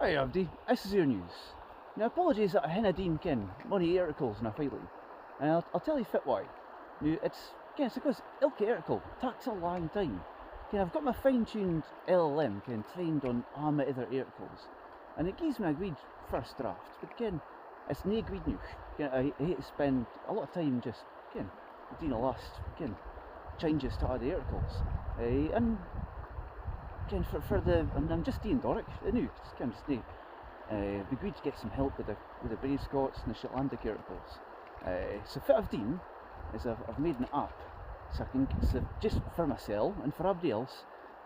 Hi everybody, this is oorNews. Now apologies that I hinna done ken money articles in a filing, and I'll tell you fit why. Now it's because ilka article takes a long time. I've got my fine-tuned LLM trained on all my other articles, and it gives me a good first draft, but it's nae good now. I hate to spend a lot of time just doing the last changes to other articles. And and I'm just doing Doric now, just it'd be good to get some help with the Brave Scots and the Shetlandic articles. So what I've done is I've made an app so just for myself and for everybody else,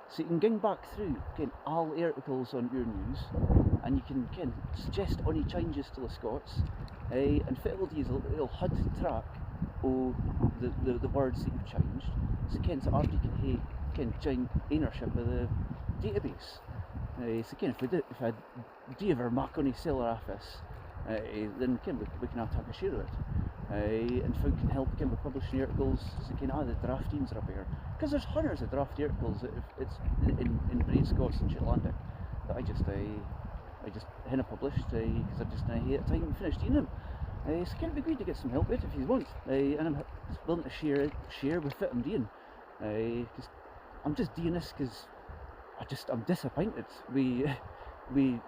so you can ging back through all articles on oorNews, and you can suggest any changes to the Scots, and what it'll do is it'll HUD track all the words that you've changed, so so everybody can join ownership of the database. So if I do ever mark on a seller office, then we can have to take a share of it. And folk can help with publishing articles, so the draftings are up here. Because there's hundreds of draft articles that it's in Brave Scots and Shetlandic that I just hinna published because I just hate time to finish doing them. So it'd be good to get some help with it if you want. And I'm willing to share with what I'm doing. Because I'm just doing this because I'm disappointed with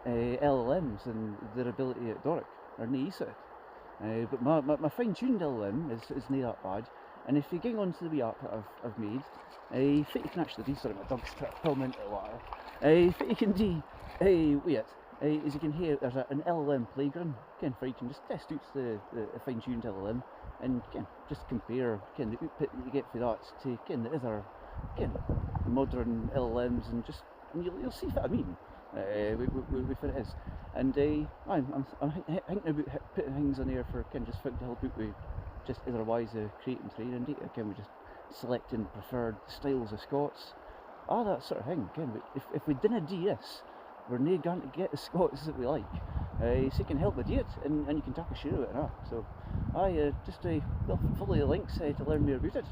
LLMs and their ability at Doric, or nae use of it. But my fine-tuned LLM is nae that bad, and if you go onto the wee app that I've made, what you can actually do, sorry my dog's trying to pull me into the water, what you can do is you can hear there's an LLM playground, for you can just test out the fine-tuned LLM, and just compare the output that you get for that to the other modern LLMs, and you'll see what I mean with what it is. And I'm thinking about putting things on there for just folk to help out with just otherwise creating training data, we're just selecting preferred styles of Scots, all that sort of thing. But if we didn't do this, we're never going to get the Scots that we like. So you can help me do it, and you can take a share of it. So just follow the links to learn more about it.